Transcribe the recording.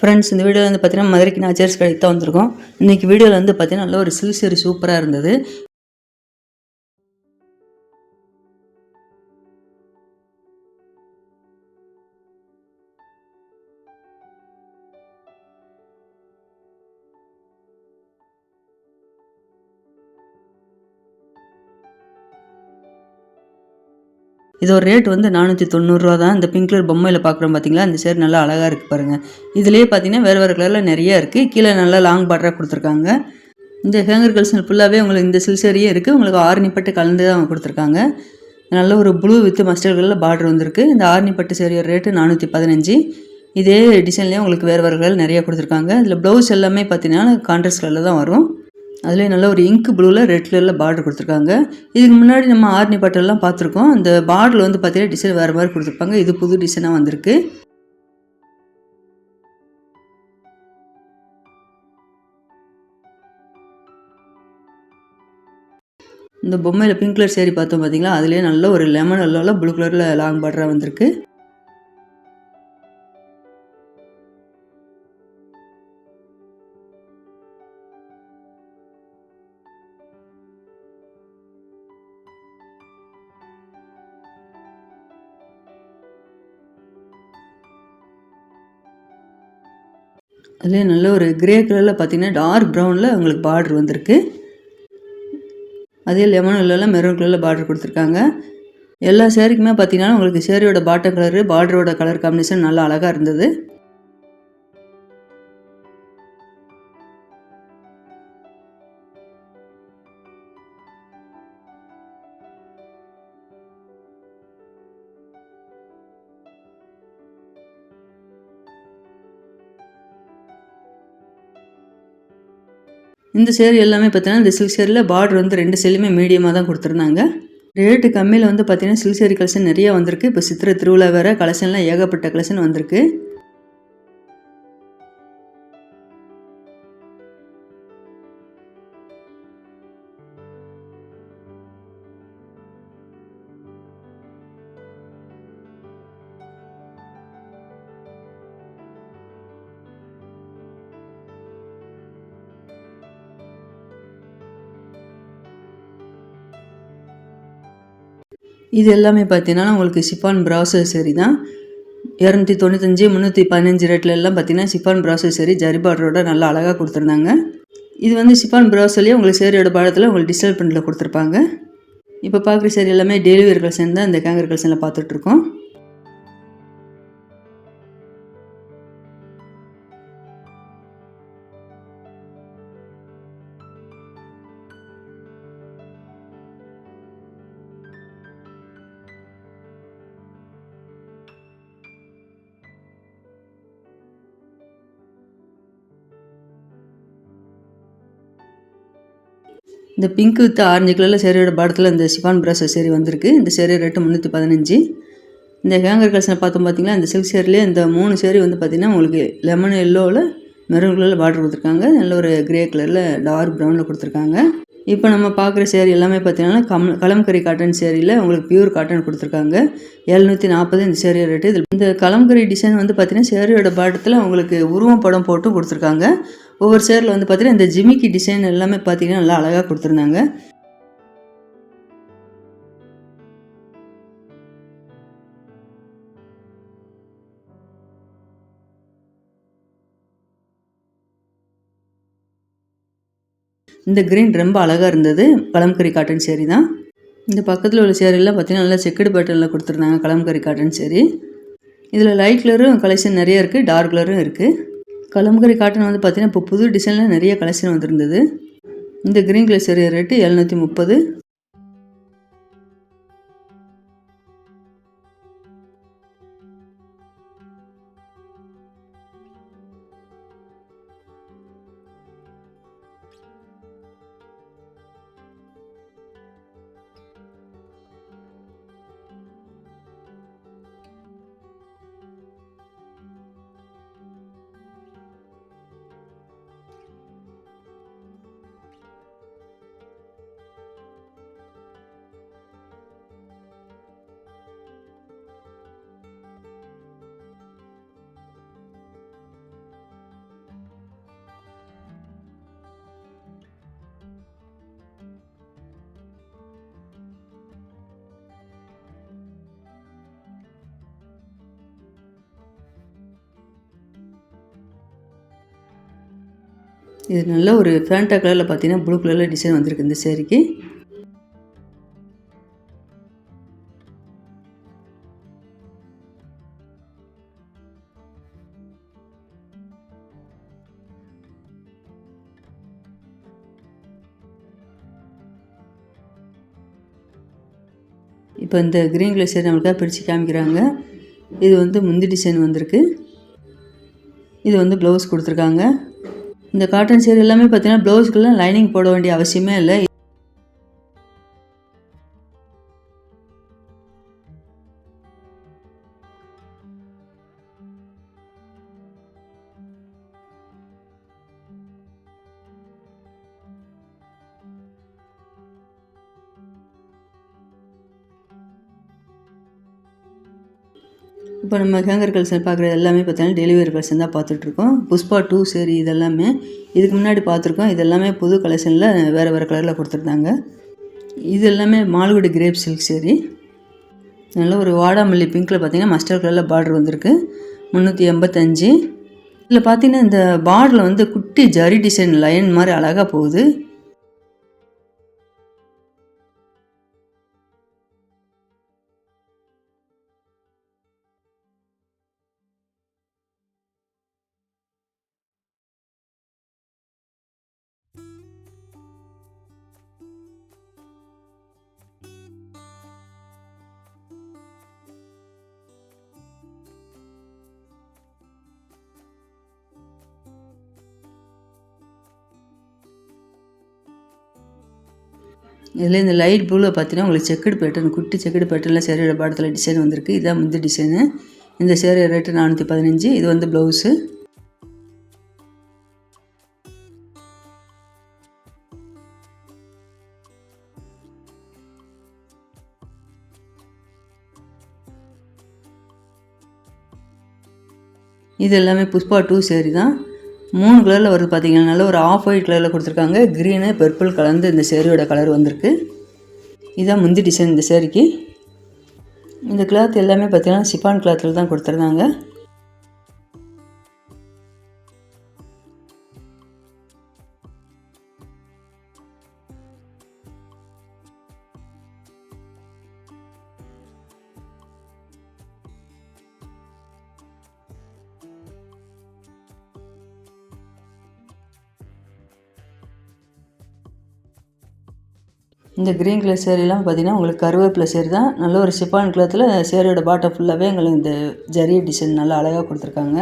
Friends, இந்த வீடியோவில் வந்து பார்த்தீங்கன்னா மதுரைக்கு நாச்சியார்ஸ் கடைக்கு தான் வந்திருக்கோம். இன்றைக்கி வீடியோவில் வந்து பார்த்தீங்கன்னா நல்ல ஒரு சில்க் சாரி சூப்பராக இருந்தது. இது ஒரு ரேட் வந்து 490 தான். இந்த பிங்க் கலர் பொம்மையில் பார்க்குறோம் பார்த்தீங்களா, இந்த சேர் நல்லா அழகாக இருக்குது பாருங்கள். இதுலேயே பார்த்தீங்கன்னா வேறு கலரில் நிறையா இருக்குது. கீழே நல்லா லாங் பார்டராக கொடுத்துருக்காங்க. இந்த ஹேங்கர் கலெக்ஷன் ஃபுல்லாகவே உங்களுக்கு இந்த சில்க் சாரியே இருக்குது. உங்களுக்கு ஆரணி பட்டு கலந்து தான் கொடுத்துருக்காங்க. நல்ல ஒரு ப்ளூ வித் மஸ்டர்ட் கலரில் பார்டர் வந்திருக்கு. இந்த ஆரணி பட்டு சாரியோட ரேட்டு 415. இதே டிசைன்லேயே உங்களுக்கு வேறு கலர் நிறையா கொடுத்துருக்காங்க. இதில் ப்ளவுஸ் எல்லாமே பார்த்தீங்கன்னா கான்ட்ராஸ்ட் கலரில் தான் வரும். அதுலேயே நல்ல ஒரு இங்க் ப்ளூவில் ரெட் கலரில் பார்டர் கொடுத்துருக்காங்க. இதுக்கு முன்னாடி நம்ம ஆர்னி பட்டெல்லாம் பார்த்துருக்கோம். இந்த பார்டரில் வந்து பார்த்தீங்கன்னா டிசைன் வேறு மாதிரி கொடுத்துருப்பாங்க. இது புது டிசைனாக வந்திருக்கு. இந்த பொம்மையில் பிங்க் கலர் சேரீ பார்த்தோம் பார்த்தீங்களா, அதுலேயே நல்ல ஒரு லெமன் எல்லோவில் ப்ளூ கலரில் லாங் பார்டராக வந்திருக்கு. அதுலேயே நல்ல ஒரு கிரே கலரில் பார்த்தீங்கன்னா டார்க் ப்ரௌனில் உங்களுக்கு பார்டர் வந்திருக்கு. அதே லெமன் எல்லாம் மெரூன் கலரில் பார்டர் கொடுத்துருக்காங்க. எல்லா சேரீக்குமே பார்த்தீங்கன்னா உங்களுக்கு சேரீயோட பாட்டம் கலரு பார்டரோட கலர் காம்பினேஷன் நல்லா அழகாக இருந்தது. இந்த சேரீ எல்லாமே பார்த்தீங்கன்னா இந்த சில்க் சேரியில் பார்டர் வந்து 2 சேலையுமே மீடியமாக தான் கொடுத்துருந்தாங்க. ரேட்டு கம்மியில் வந்து பார்த்தீங்கன்னா சில்க் சேரீ கலெக்ஷன் நிறையா வந்திருக்கு. இப்போ சித்திரை திருவிழா வேறு கலெக்ஷன்லாம் ஏகப்பட்ட கலெக்ஷன் வந்திருக்கு. இது எல்லாமே பார்த்தீங்கன்னா உங்களுக்கு சிஃபான் ப்ராசோ சேரீ தான். 295 315 ரேட்டில் எல்லாம் பார்த்தீங்கன்னா சிஃபான் ப்ராசோ சேரீ ஜரி பார்டரோட நல்லா அழகாக கொடுத்துருந்தாங்க. இது வந்து சிஃபான் ப்ராசோலேயே உங்களுக்கு சேரீயோட பாடத்தில் உங்களுக்கு டிஜிட்டல் பிரிண்டில் கொடுத்துருப்பாங்க. இப்போ பார்க்குற சேரீ எல்லாமே டெய்லி வேர் கலெக்ஷன் தான் இந்த ஹேங்கர் கலெக்ஷனில் பார்த்துட்ருக்கோம். இந்த பிங்க் வித் ஆரஞ்சு கலரில் சேரீயோட பாடத்தில் இந்த சிஃபான் ப்ராசோ சேரீ வந்திருக்கு. இந்த சேரீ ரேட்டு 315. இந்த ஹேங்கர் கலெக்ஷனை பார்த்தோம் பார்த்தீங்கன்னா இந்த சில்க் சேரீலேயே இந்த 3 சேரீ வந்து பார்த்திங்கன்னா உங்களுக்கு லெமன் எல்லோவில் மெரூன் கலரில் பார்டர் கொடுத்துருக்காங்க. நல்ல ஒரு கிரே கலரில் டார்க் ப்ரௌனில் கொடுத்துருக்காங்க. இப்போ நம்ம பார்க்குற சேரீ எல்லாமே பார்த்தீங்கன்னா கலம்கரி காட்டன் சேரீயில் உங்களுக்கு பியூர் காட்டன் கொடுத்துருக்காங்க. 740 இந்த சேரீ ரேட்டு. இந்த கலம்கரி டிசைன் வந்து பார்த்திங்கன்னா சேரீயோட பாடத்தில் உங்களுக்கு உருவம் படம் போட்டும் கொடுத்துருக்காங்க. ஒவ்வொரு சேரில் வந்து பார்த்தீங்கன்னா இந்த ஜிமிக்கி டிசைன் எல்லாமே பார்த்தீங்கன்னா நல்லா அழகாக கொடுத்துருந்தாங்க. இந்த கிரீன் ரொம்ப அழகாக இருந்தது. கலம்கரி காட்டன் சேரீ தான். இந்த பக்கத்தில் உள்ள சேரீலாம் பார்த்தீங்கன்னா நல்லா செக்குடு பேட்டர்னில் கொடுத்துருந்தாங்க. கலம்கரி காட்டன் சேரீ. இதில் லைட் கலரும் கலெக்ஷன் நிறைய இருக்குது, டார்க் கலரும் இருக்குது. கலம்கரி காட்டன் வந்து பார்த்தீங்கன்னா இப்போ புது டிசைனில் நிறைய கலெக்ஷன் வந்துருந்தது. இந்த கிரீன் கலர் சேரீ ரேட்டு 730. இது நல்ல ஒரு ஃபேண்டா கலரில் பார்த்தீங்கன்னா ப்ளூ கலரில் டிசைன் வந்திருக்கு இந்த சேரீக்கு. இப்போ இந்த க்ரீன் கலர் சேரீ நம்மளுக்காக பிரித்து காமிக்கிறாங்க. இது வந்து முந்தி டிசைன் வந்திருக்கு. இது வந்து ப்ளவுஸ் கொடுத்துருக்காங்க. இந்த காட்டன் சேரீ எல்லாமே பார்த்தீங்கன்னா ப்ளவுஸ்க்கெல்லாம் லைனிங் போட வேண்டிய அவசியமே இல்லை. இப்போ நம்ம ஹேங்கர் கலெக்ஷன் பார்க்குறது எல்லாமே பார்த்தீங்கன்னா டெலிவரி கலெக்ஷன் தான் பார்த்துட்ருக்கோம். புஷ்பா 2 சேரீ இதெல்லாமே இதுக்கு முன்னாடி பார்த்துருக்கோம். இது எல்லாமே புது கலெக்ஷனில் வேறு வேறு கலரில் கொடுத்துருந்தாங்க. இது எல்லாமே மால்குடி கிரேப் சில்க் சேரீ. நல்ல ஒரு வாடாமல்லி பிங்க்கில் பார்த்தீங்கன்னா மஸ்டர்ட் கலரில் பார்டர் வந்திருக்கு. 385. இதில் பார்த்தீங்கன்னா இந்த பார்டரில் வந்து குட்டி ஜரி டிசைன் லைன் மாதிரி அழகாக போகுது. இதில் இந்த லைட் ப்ளூவில் பார்த்தீங்கன்னா உங்களுக்கு செக்குடு பேட்டர்ன் குட்டி செக்குடு பேட்டர்னில் சேரீயோட பாடத்தில் டிசைன் வந்திருக்கு. இதுதான் முந்தி டிசைனு. இந்த சேரீ ரேட்டு 415. இது வந்து ப்ளவுஸு. இது எல்லாமே புஷ்பா 2 சேரீ தான். 3 கலரில் வருது பார்த்தீங்கன்னா நல்ல ஒரு ஆஃப் ஒயிட் கலரில் கொடுத்துருக்காங்க. க்ரீனு பர்பிள் கலந்து இந்த சேரீயோட கலர் வந்திருக்கு. இதுதான் முந்தி டிசைன் இந்த சேரீக்கு. இந்த கிளாத் எல்லாமே பார்த்தீங்கன்னா சிஃபான் கிளாத்தில் தான் கொடுத்துருந்தாங்க. இந்த க்ரீன் கலர் சேரீலாம் பார்த்தீங்கன்னா உங்களுக்கு கருவேப்பிலை சேரீ தான். நல்ல ஒரு சிஃபான் கிளாத்தில் சேரீயோட பாட்டம் ஃபுல்லாகவே எங்களுக்கு இந்த ஜரி டிசைன் நல்லா அழகாக கொடுத்துருக்காங்க.